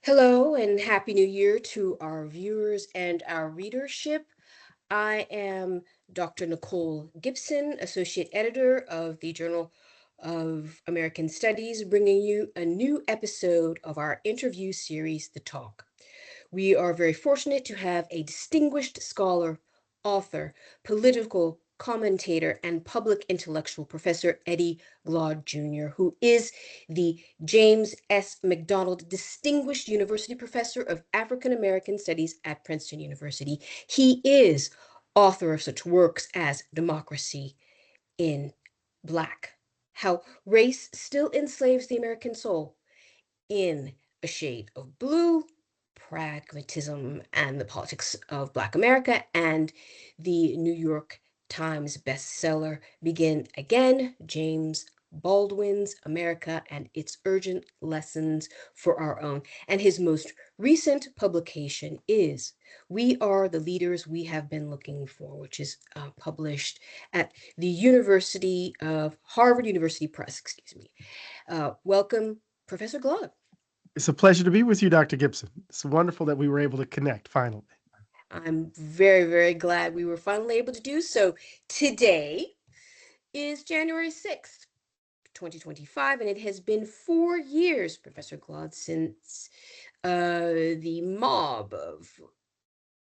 Hello and Happy New Year to our viewers and our readership. I am Dr. Nicole Gipson, Associate Editor of the Journal of American Studies, bringing you a new episode of our interview series, The Talk. We are very fortunate to have a distinguished scholar, author, political commentator, and public intellectual, Professor Eddie Glaude Jr., who is the James S. McDonald Distinguished University Professor of African American Studies at Princeton University. He is author of such works as Democracy in Black, How Race Still Enslaves the American Soul, In a Shade of Blue, Pragmatism and the Politics of Black America, and the New York Times bestseller Begin Again, James Baldwin's America and Its Urgent Lessons for Our Own. And his most recent publication is We Are the Leaders We Have Been Looking For, which is published at the Harvard University Press, excuse me. Welcome, Professor Glaude. It's a pleasure to be with you, Dr. Gipson. It's wonderful that we were able to connect finally. I'm very, very glad we were finally able to do so. Today is January 6th, 2025, and it has been 4 years, Professor Glaude, since the mob of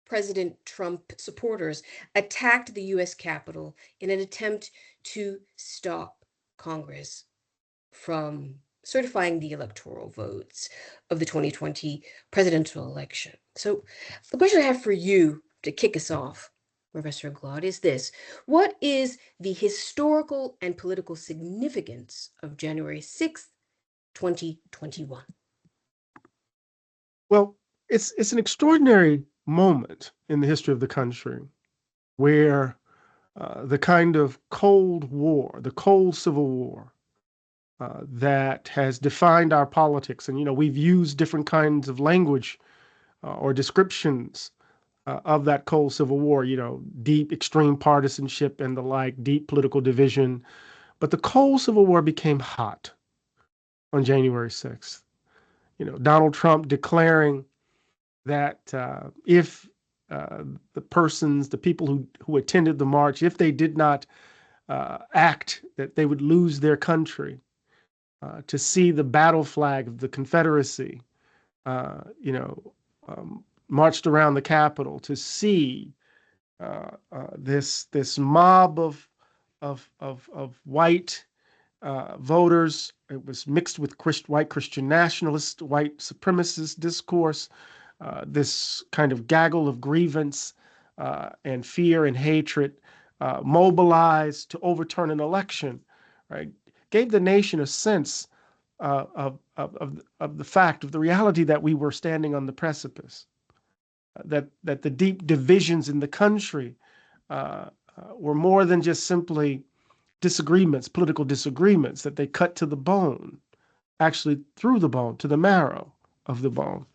President Trump supporters attacked the U.S. Capitol in an attempt to stop Congress from certifying the electoral votes of the 2020 presidential election. So the question I have for you to kick us off, Professor Glaude, is this. What is the historical and political significance of January 6th, 2021? Well, it's an extraordinary moment in the history of the country where the kind of Cold War, the Cold Civil War, that has defined our politics. And, we've used different kinds of language or descriptions of that Cold Civil War, deep extreme partisanship and the like, deep political division. But the Cold Civil War became hot on January 6th. Donald Trump declaring that if the people who attended the march, if they did not act, that they would lose their country. To see the battle flag of the Confederacy, marched around the Capitol, to see this mob of white voters. It was mixed with white Christian nationalist, white supremacist discourse, this kind of gaggle of grievance and fear and hatred, mobilized to overturn an election, right? Gave the nation a sense of the fact of the reality that we were standing on the precipice, that the deep divisions in the country were more than just simply disagreements, political disagreements, that they cut to the bone, actually through the bone, to the marrow of the bone.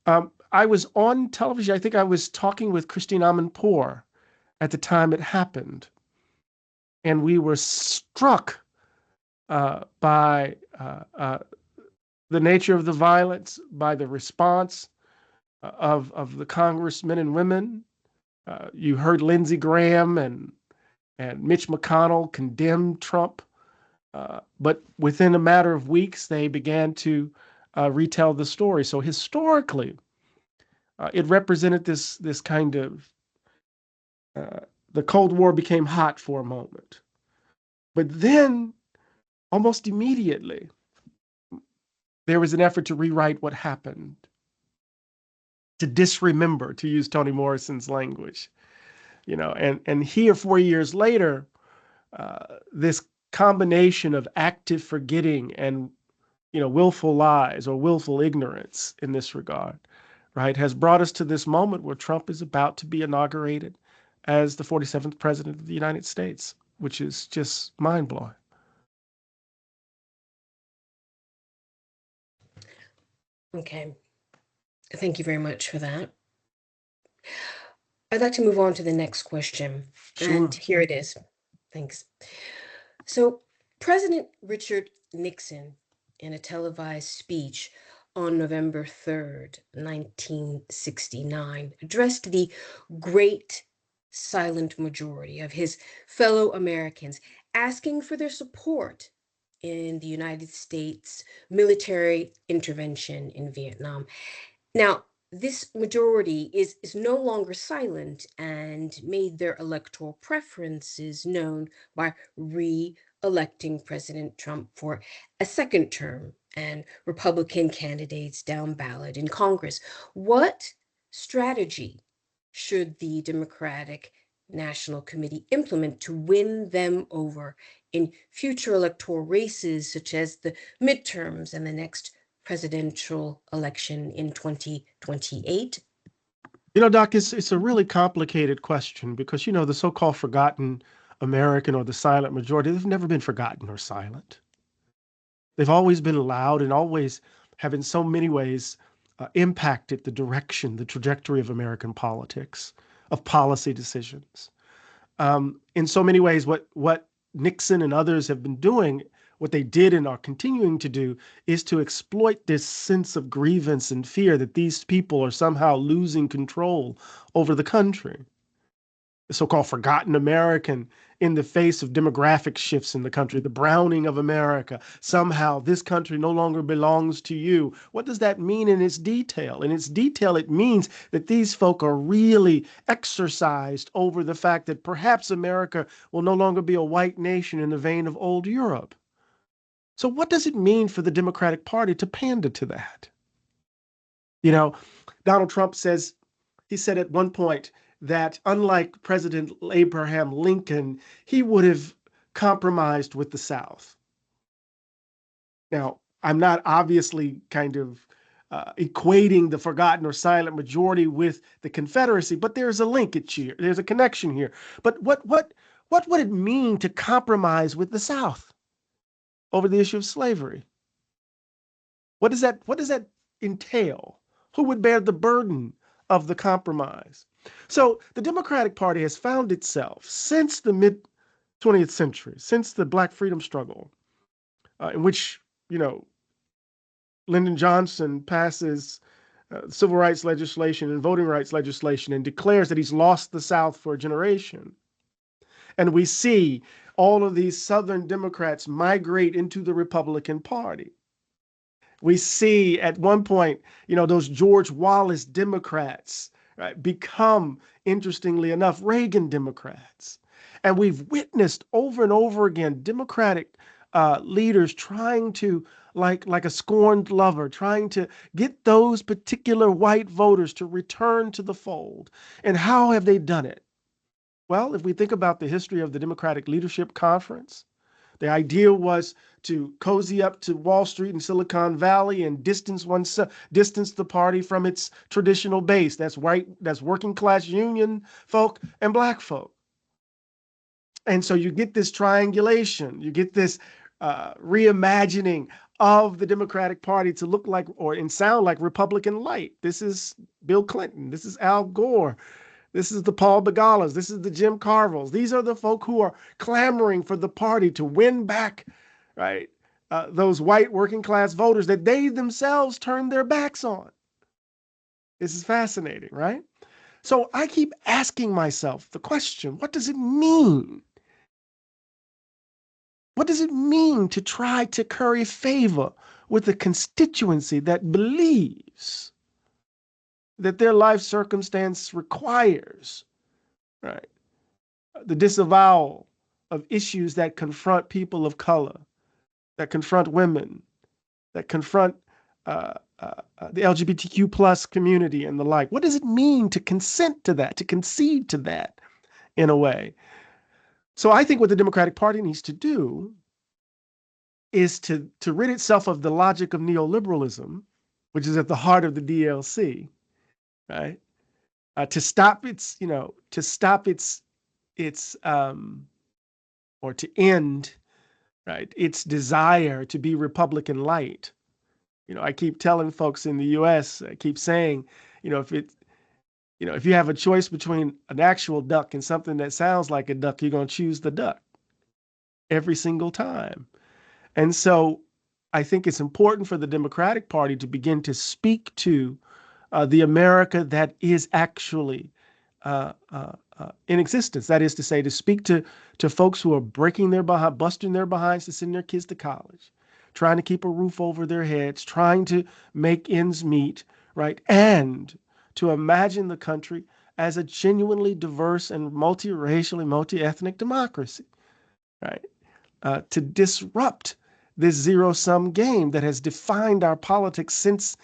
I was on television. I think I was talking with Christine Amanpour at the time it happened, and we were struck by the nature of the violence, by the response of the congressmen and women. You heard Lindsey Graham and Mitch McConnell condemn Trump, but within a matter of weeks, they began to retell the story. So historically, it represented this kind of, the Cold War became hot for a moment. But then, almost immediately, there was an effort to rewrite what happened, to disremember, to use Toni Morrison's language. And here, 4 years later, this combination of active forgetting and, willful lies or willful ignorance in this regard, right, has brought us to this moment where Trump is about to be inaugurated as the 47th president of the United States, which is just mind-blowing. Okay, thank you very much for that. I'd like to move on to the next question. Sure. And here it is. Thanks. So, President Richard Nixon, in a televised speech on November 3rd, 1969, addressed the great silent majority of his fellow Americans, asking for their support in the United States military intervention in Vietnam. Now, this majority is no longer silent and made their electoral preferences known by re electing President Trump for a second term and Republican candidates down ballot in Congress. What strategy should the Democratic National Committee implement to win them over in future electoral races, such as the midterms and the next presidential election in 2028? Doc, it's a really complicated question because, the so-called forgotten American or the silent majority, they've never been forgotten or silent. They've always been loud and always have in so many ways impacted the direction, the trajectory of American politics, of policy decisions. In so many ways, what Nixon and others have been doing, what they did and are continuing to do, is to exploit this sense of grievance and fear that these people are somehow losing control over the country. The so-called forgotten American in the face of demographic shifts in the country, the browning of America. Somehow this country no longer belongs to you. What does that mean in its detail? In its detail, it means that these folk are really exercised over the fact that perhaps America will no longer be a white nation in the vein of old Europe. So what does it mean for the Democratic Party to pander to that? You know, Donald Trump he said at one point that unlike President Abraham Lincoln, he would have compromised with the South. Now, I'm not obviously kind of equating the forgotten or silent majority with the Confederacy, but there's a linkage here. There's a connection here. But what would it mean to compromise with the South over the issue of slavery? What does that entail? Who would bear the burden of the compromise? So the Democratic Party has found itself since the mid 20th century, since the Black freedom struggle, in which, Lyndon Johnson passes civil rights legislation and voting rights legislation and declares that he's lost the South for a generation. And we see all of these Southern Democrats migrate into the Republican Party. We see at one point, those George Wallace Democrats, right, become, interestingly enough, Reagan Democrats. And we've witnessed over and over again Democratic leaders trying to, like a scorned lover, trying to get those particular white voters to return to the fold. And how have they done it? Well, if we think about the history of the Democratic Leadership Conference, the idea was to cozy up to Wall Street and Silicon Valley and distance the party from its traditional base. That's working class union folk and black folk. And so you get this triangulation, you get this reimagining of the Democratic Party to look like and sound like Republican light. This is Bill Clinton. This is Al Gore. This is the Paul Begalas. This is the Jim Carvilles. These are the folk who are clamoring for the party to win back, right, those white working class voters that they themselves turned their backs on. This is fascinating, right? So I keep asking myself the question, what does it mean? What does it mean to try to curry favor with a constituency that believes that their life circumstance requires, right, the disavowal of issues that confront people of color, that confront women, that confront the LGBTQ plus community and the like? What does it mean to consent to that, to concede to that in a way? So I think what the Democratic Party needs to do is to rid itself of the logic of neoliberalism, which is at the heart of the DLC, right? To stop its or to end, right, its desire to be Republican light. I keep telling folks in the U.S., I keep saying, if you have a choice between an actual duck and something that sounds like a duck, you're going to choose the duck every single time. And so I think it's important for the Democratic Party to begin to speak to the America that is actually in existence. That is to say, to speak to folks who are breaking their behind, busting their behinds to send their kids to college, trying to keep a roof over their heads, trying to make ends meet, right? And to imagine the country as a genuinely diverse and multiracial and multi-ethnic democracy, right? To disrupt this zero-sum game that has defined our politics since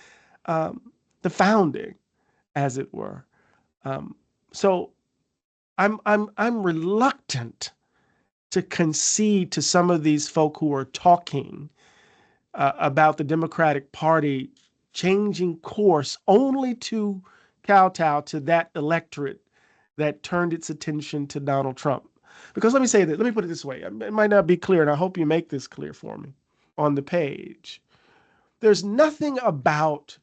um, the founding, as it were. Um, so I'm reluctant to concede to some of these folk who are talking about the Democratic Party changing course only to kowtow to that electorate that turned its attention to Donald Trump. Because let me say that, let me put it this way. It might not be clear, and I hope you make this clear for me on the page. There's nothing about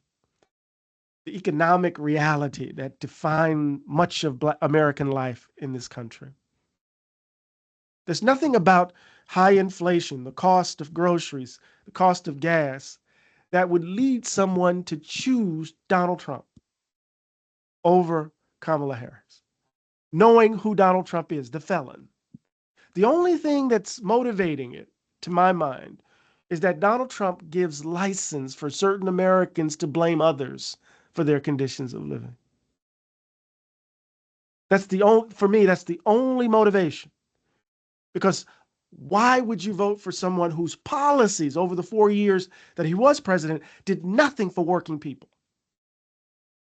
the economic reality that define much of American life in this country. There's nothing about high inflation, the cost of groceries, the cost of gas, that would lead someone to choose Donald Trump over Kamala Harris, knowing who Donald Trump is, the felon. The only thing that's motivating it, to my mind, is that Donald Trump gives license for certain Americans to blame others for their conditions of living. That's the only, for me, that's the only motivation. Because why would you vote for someone whose policies over the 4 years that he was president did nothing for working people?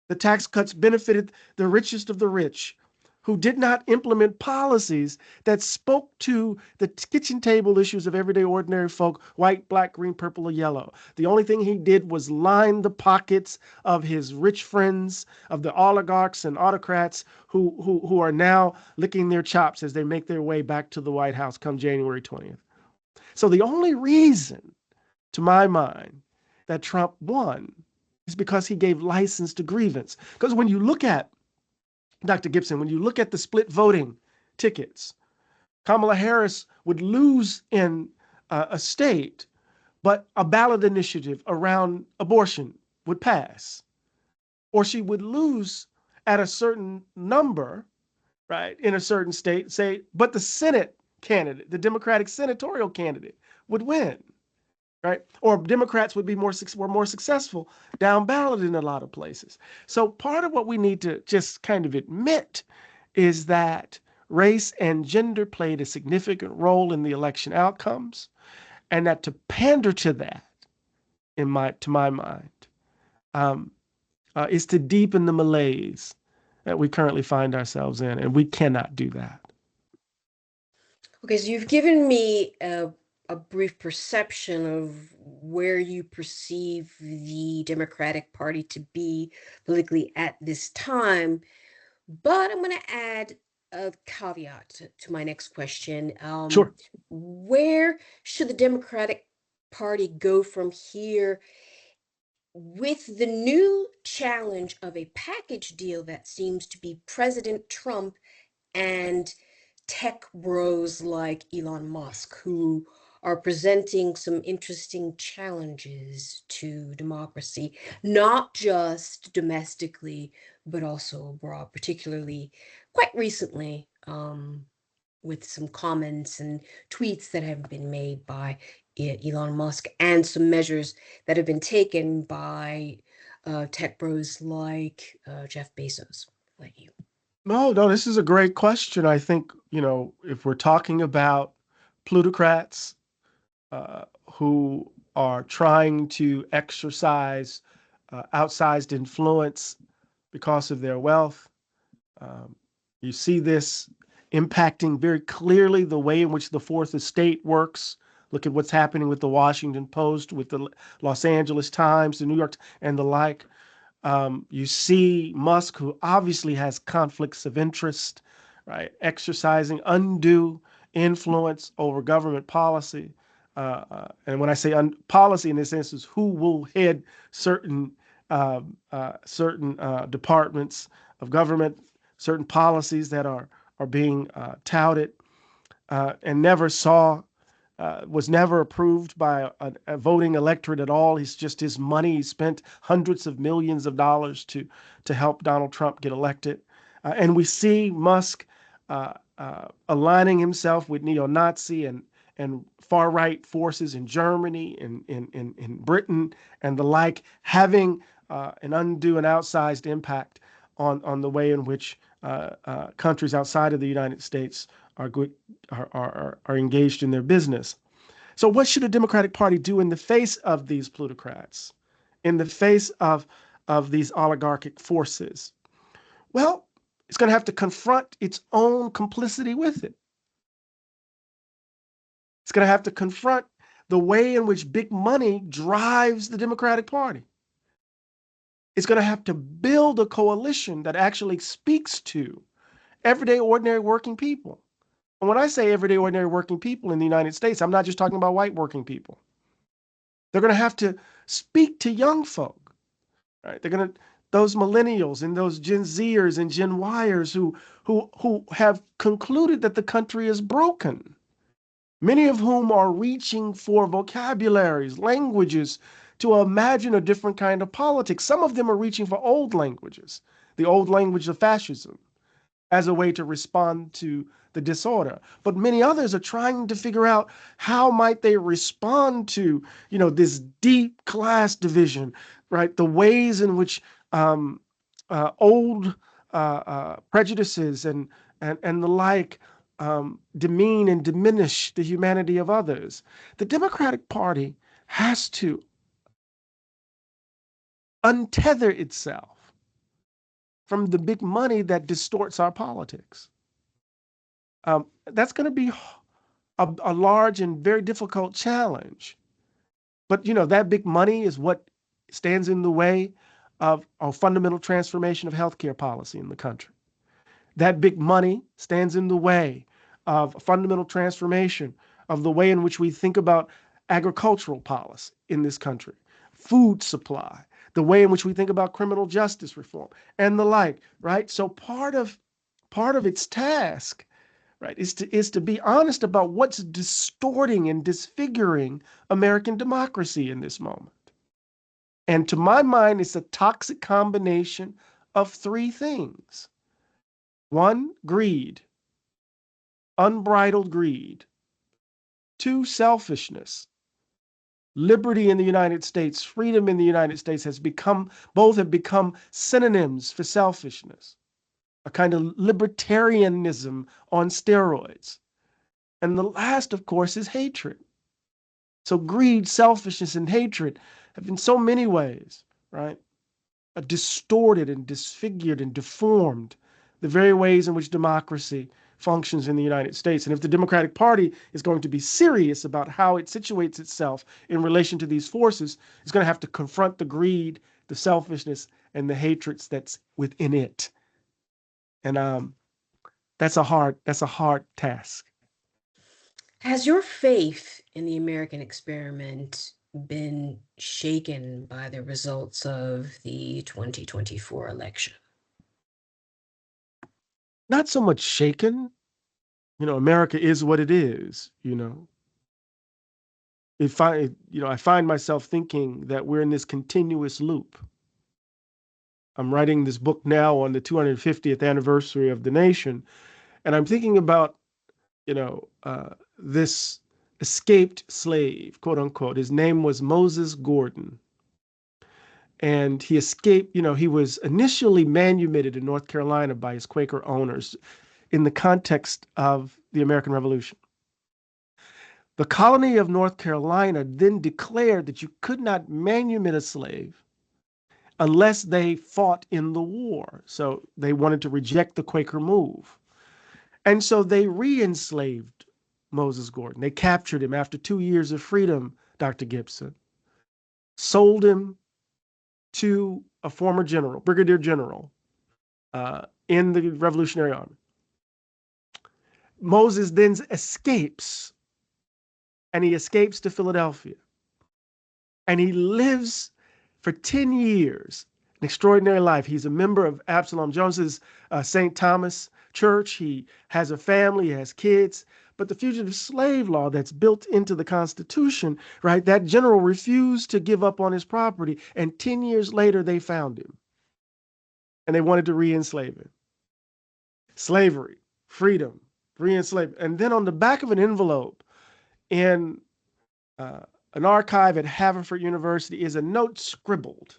The tax cuts benefited the richest of the rich, who did not implement policies that spoke to the kitchen table issues of everyday ordinary folk, white, black, green, purple, or yellow. The only thing he did was line the pockets of his rich friends, of the oligarchs and autocrats who are now licking their chops as they make their way back to the White House come January 20th. So the only reason, to my mind, that Trump won is because he gave license to grievance. Because when you look at Dr. Gipson, when you look at the split voting tickets, Kamala Harris would lose in a state, but a ballot initiative around abortion would pass. Or she would lose at a certain number, right, in a certain state, say, but the Senate candidate, the Democratic senatorial candidate, would win, right? Or Democrats would be were more successful down ballot in a lot of places. So part of what we need to just kind of admit is that race and gender played a significant role in the election outcomes, and that to pander to that, to my mind, um, is to deepen the malaise that we currently find ourselves in, and we cannot do that. Okay, so you've given me a brief perception of where you perceive the Democratic Party to be politically at this time, but I'm going to add a caveat to my next question. Sure. Where should the Democratic Party go from here with the new challenge of a package deal that seems to be President Trump and tech bros like Elon Musk, who are presenting some interesting challenges to democracy, not just domestically, but also abroad, particularly quite recently, with some comments and tweets that have been made by Elon Musk and some measures that have been taken by tech bros like Jeff Bezos, like you. No, no, this is a great question. I think, if we're talking about plutocrats who are trying to exercise outsized influence because of their wealth, um, you see this impacting very clearly the way in which the fourth estate works. Look at what's happening with the Washington Post, with the Los Angeles Times, the New York, and the like. You see Musk, who obviously has conflicts of interest, right, exercising undue influence over government policy. And when I say policy in this instance, who will head certain departments of government, certain policies that are being touted, and never saw was never approved by a voting electorate at all. It's just his money. He spent hundreds of millions of dollars to help Donald Trump get elected. And we see Musk aligning himself with neo-Nazi and far-right forces in Germany, in Britain, and the like, having an undue and outsized impact on the way in which countries outside of the United States are good, are engaged in their business. So, what should a Democratic Party do in the face of these plutocrats, in the face of these oligarchic forces? Well, it's going to have to confront its own complicity with it. It's going to have to confront the way in which big money drives the Democratic Party. It's going to have to build a coalition that actually speaks to everyday, ordinary working people. And when I say everyday, ordinary working people in the United States, I'm not just talking about white working people. They're going to have to speak to young folk, right? They're going to those millennials and those Gen Zers and Gen Yers who have concluded that the country is broken. Many of whom are reaching for vocabularies, languages to imagine a different kind of politics. Some of them are reaching for old languages, the old language of fascism, as a way to respond to the disorder. But many others are trying to figure out how might they respond to, this deep class division, right? The ways in which old prejudices and the like demean and diminish the humanity of others. The Democratic Party has to untether itself from the big money that distorts our politics. That's going to be a large and very difficult challenge. But, that big money is what stands in the way of a fundamental transformation of healthcare policy in the country. That big money stands in the way of a fundamental transformation of the way in which we think about agricultural policy in this country, food supply, the way in which we think about criminal justice reform, and the like, right? So part of its task, right, is to be honest about what's distorting and disfiguring American democracy in this moment. And to my mind, it's a toxic combination of three things. One, greed, unbridled greed. Two, selfishness. Liberty in the United States, freedom in the United States both have become synonyms for selfishness, a kind of libertarianism on steroids. And the last, of course, is hatred. So greed, selfishness, and hatred have in so many ways, right, distorted and disfigured and deformed the very ways in which democracy functions in the United States. And if the Democratic Party is going to be serious about how it situates itself in relation to these forces, it's going to have to confront the greed, the selfishness, and the hatreds that's within it. And that's a hard task. Has your faith in the American experiment been shaken by the results of the 2024 election? Not so much shaken. America is what it is. I find myself thinking that we're in this continuous loop. I'm writing this book now on the 250th anniversary of the nation, and I'm thinking about, this escaped slave, quote unquote. His name was Moses Gordon. And he escaped, he was initially manumitted in North Carolina by his Quaker owners in the context of the American Revolution. The colony of North Carolina then declared that you could not manumit a slave unless they fought in the war. So they wanted to reject the Quaker move. And so they re-enslaved Moses Gordon. They captured him after 2 years of freedom, Dr. Gipson, sold him to a former general, brigadier general, in the Revolutionary Army. Moses then escapes, and he escapes to Philadelphia. And he lives for 10 years, an extraordinary life. He's a member of Absalom Jones's St. Thomas Church. He has a family, he has kids, But the fugitive slave law that's built into the Constitution, right? That general refused to give up on his property. And 10 years later, they found him and they wanted to re enslave him. Slavery, freedom, re enslave. And then on the back of an envelope in uh, an archive at Haverford University is a note scribbled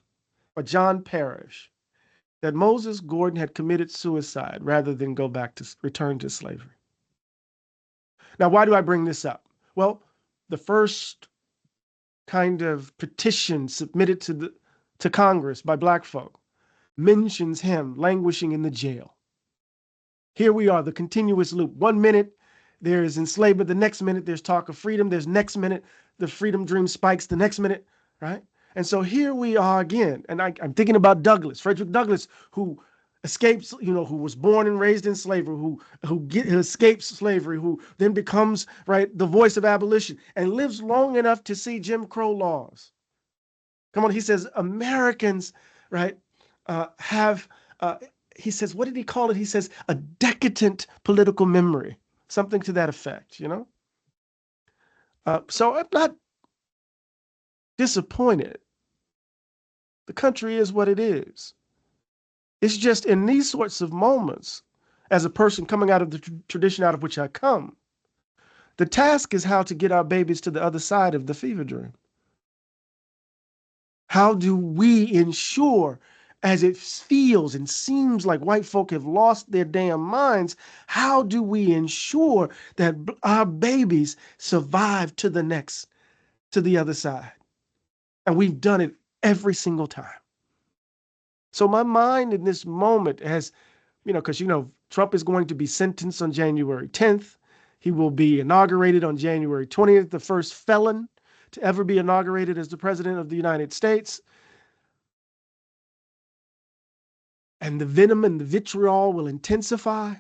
by John Parrish that Moses Gordon had committed suicide rather than go back to return to slavery. Now, why do I bring this up? Well, the first kind of petition submitted to Congress by black folk mentions him languishing in the jail. Here we are, the continuous loop. 1 minute there is enslavement, the next minute there's talk of freedom, there's next minute the freedom dream spikes, the next minute, right? And so here we are again. And I'm thinking about Douglass, Frederick Douglass, who escapes, who was born and raised in slavery, who escapes slavery, who then becomes, right, the voice of abolition and lives long enough to see Jim Crow laws. Come on, he says Americans, right, have, he says, what did he call it? He says a decadent political memory, something to that effect. So I'm not disappointed. The country is what it is. It's just in these sorts of moments, as a person coming out of the tradition out of which I come, the task is how to get our babies to the other side of the fever dream. How do we ensure, as it feels and seems like white folk have lost their damn minds, how do we ensure that our babies survive to the other side? And we've done it every single time. So my mind in this moment has, because, Trump is going to be sentenced on January 10th. He will be inaugurated on January 20th, the first felon to ever be inaugurated as the president of the United States. And the venom and the vitriol will intensify.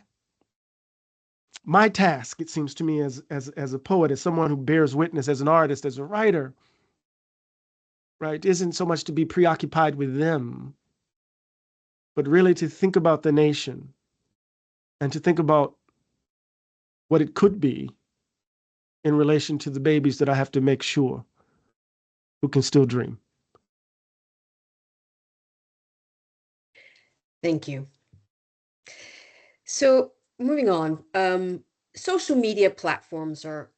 My task, it seems to me, as a poet, as someone who bears witness, as an artist, as a writer, right, isn't so much to be preoccupied with them, but really to think about the nation and to think about what it could be in relation to the babies that I have to make sure who can still dream. Thank you. So moving on, social media platforms are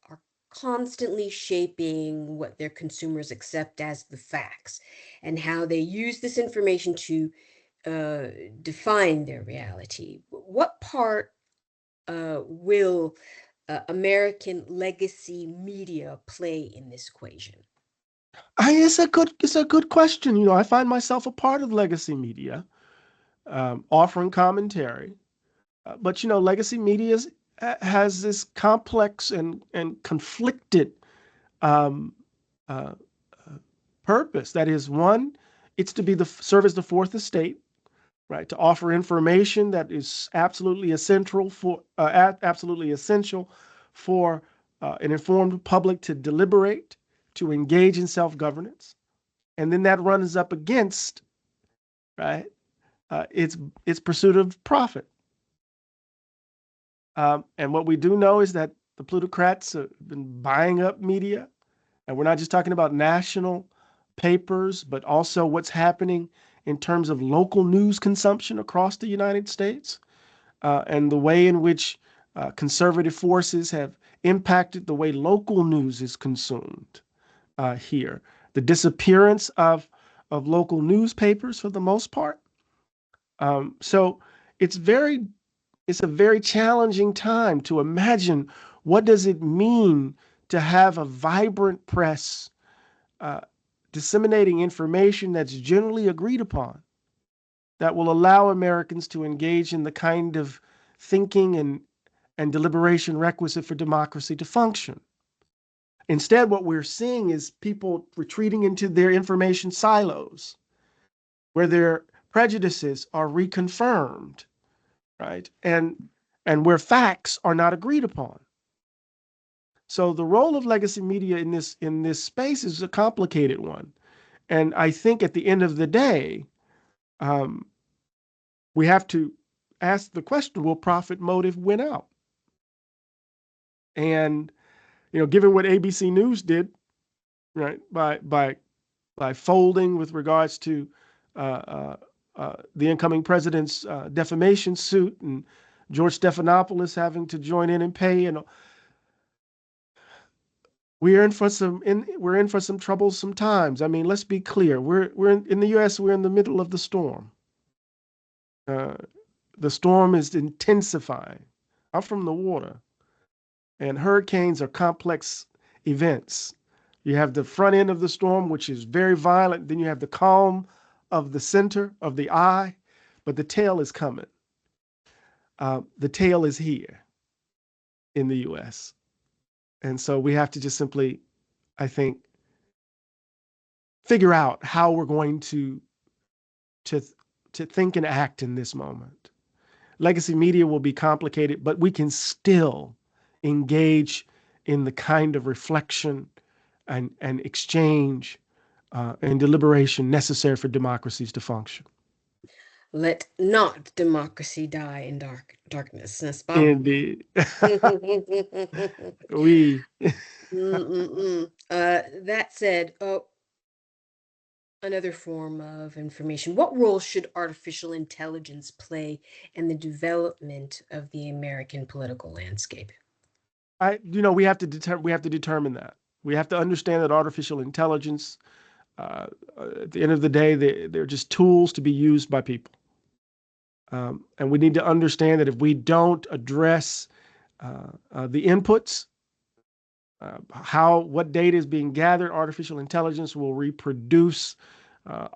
constantly shaping what their consumers accept as the facts and how they use this information to uh, define their reality. What part will American legacy media play in this equation? It's a good question. I find myself a part of legacy media, offering commentary. But legacy media has this complex and conflicted um, uh, purpose. That is, one, it's to be serve as the fourth estate, right? To offer information that is absolutely essential for an informed public to deliberate, to engage in self-governance, and then that runs up against, right, its pursuit of profit. And what we do know is that the plutocrats have been buying up media, and we're not just talking about national papers, but also what's happening in terms of local news consumption across the United States, and the way in which conservative forces have impacted the way local news is consumed here. The disappearance of local newspapers for the most part. So it's very it's a very challenging time to imagine what does it mean to have a vibrant press uh, disseminating information that's generally agreed upon that will allow Americans to engage in the kind of thinking and deliberation requisite for democracy to function. Instead, what we're seeing is people retreating into their information silos where their prejudices are reconfirmed, right? And where facts are not agreed upon. So the role of legacy media in this space is a complicated one. And I think at the end of the day, um, we have to ask the question, will profit motive win out? And given what ABC News did, right, by folding with regards to uh, the incoming president's defamation suit, and George Stephanopoulos having to join in and pay, and we're in for some troublesome times. I mean, let's be clear. We're in the U.S. We're in the middle of the storm. Uh, the storm is intensifying. I'm from the water, and hurricanes are complex events. You have the front end of the storm, which is very violent. Then you have the calm of the center of the eye, but the tail is coming. The tail is here in the U.S. And so we have to just simply, I think, figure out how we're going to to think and act in this moment. Legacy media will be complicated, but we can still engage in the kind of reflection and exchange and deliberation necessary for democracies to function. Let not democracy die in darkness, n'est-ce pas? Indeed. we That said, another form of information. What role should artificial intelligence play in the development of the American political landscape? we have to determine that. We have to understand that artificial intelligence, uh, at the end of the day, they're just tools to be used by people. And we need to understand that if we don't address the inputs, what data is being gathered, artificial intelligence will reproduce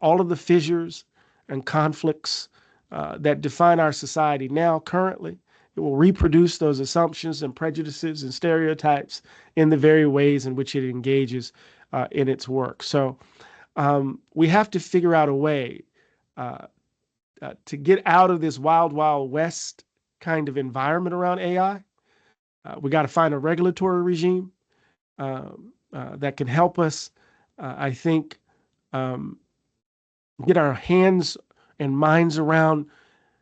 all of the fissures and conflicts that define our society now, currently. It will reproduce those assumptions and prejudices and stereotypes in the very ways in which it engages in its work. So we have to figure out a way uh, to get out of this wild, wild west kind of environment around AI. We got to find a regulatory regime that can help us, I think, um, get our hands and minds around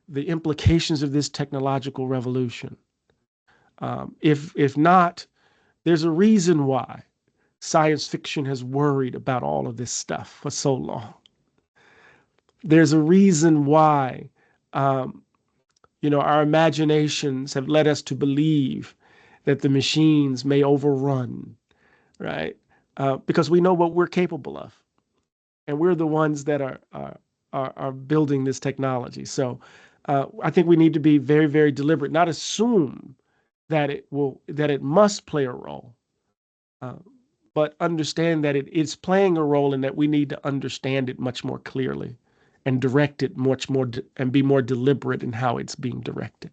the implications of this technological revolution. If not, there's a reason why science fiction has worried about all of this stuff for so long. There's a reason why um, our imaginations have led us to believe that the machines may overrun, right? Because we know what we're capable of, and we're the ones that are building this technology. So I think we need to be very, very deliberate, not assume that it must play a role, uh, but understand that it is playing a role, and that we need to understand it much more clearly and direct it much more and be more deliberate in how it's being directed.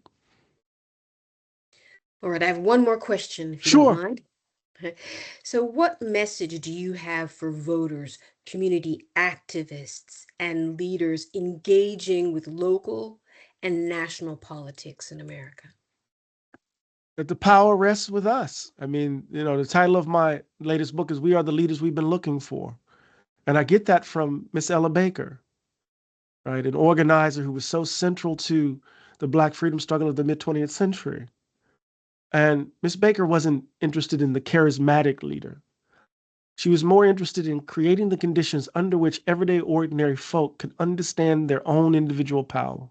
All right, I have one more question, if you don't Sure. mind. So, what message do you have for voters, community activists, and leaders engaging with local and national politics in America? That the power rests with us. I mean, the title of my latest book is "We Are the Leaders We've Been Looking For," and I get that from Miss Ella Baker, right, an organizer who was so central to the Black freedom struggle of the mid 20th century. And Miss Baker wasn't interested in the charismatic leader. She was more interested in creating the conditions under which everyday ordinary folk could understand their own individual power.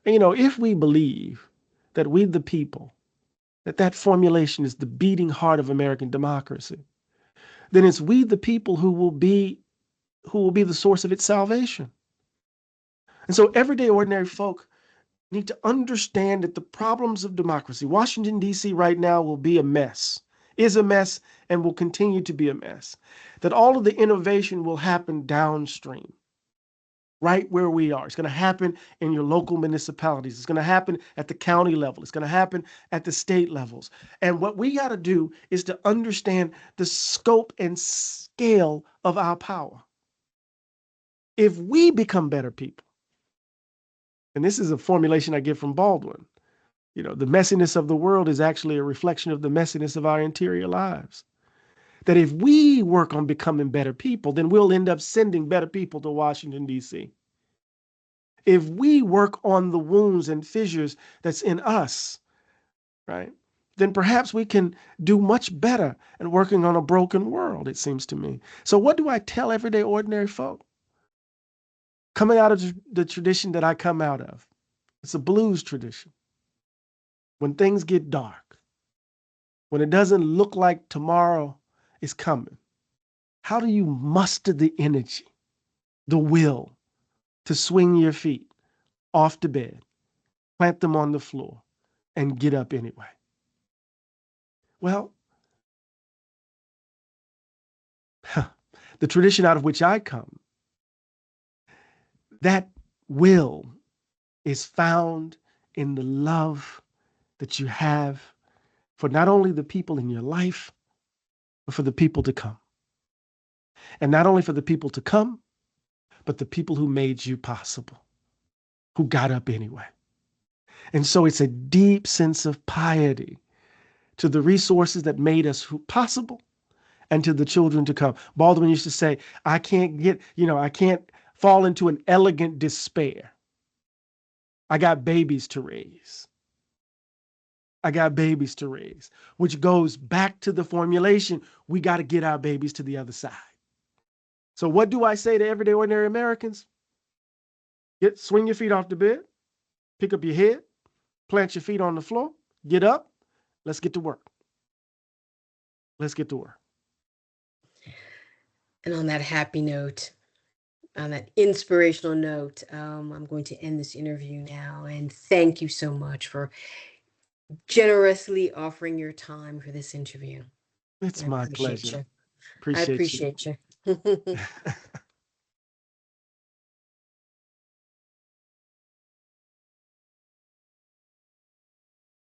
And, if we believe that we the people, that formulation is the beating heart of American democracy, then it's we the people who will be the source of its salvation. And so everyday ordinary folk need to understand that the problems of democracy, Washington, D.C. right now will be a mess, is a mess, and will continue to be a mess. That all of the innovation will happen downstream, right where we are. It's going to happen in your local municipalities. It's going to happen at the county level. It's going to happen at the state levels. And what we got to do is to understand the scope and scale of our power. If we become better people, and this is a formulation I get from Baldwin, the messiness of the world is actually a reflection of the messiness of our interior lives. That if we work on becoming better people, then we'll end up sending better people to Washington, D.C. If we work on the wounds and fissures that's in us, right, then perhaps we can do much better at working on a broken world, it seems to me. So, what do I tell everyday ordinary folk? Coming out of the tradition that I come out of, it's a blues tradition. When things get dark, when it doesn't look like tomorrow is coming, how do you muster the energy, the will to swing your feet off the bed, plant them on the floor, and get up anyway? Well, the tradition out of which I come, that will is found in the love that you have for not only the people in your life, but for the people to come. And not only for the people to come, but the people who made you possible, who got up anyway. And so it's a deep sense of piety to the resources that made us possible and to the children to come. Baldwin used to say, I can't fall into an elegant despair. I got babies to raise. I got babies to raise, which goes back to the formulation. We got to get our babies to the other side. So what do I say to everyday ordinary Americans? Swing your feet off the bed, pick up your head, plant your feet on the floor, get up, let's get to work. Let's get to work. And on that happy note, on that inspirational note, I'm going to end this interview now. And thank you so much for generously offering your time for this interview. It's I my appreciate pleasure. you. I Appreciate you. appreciate you.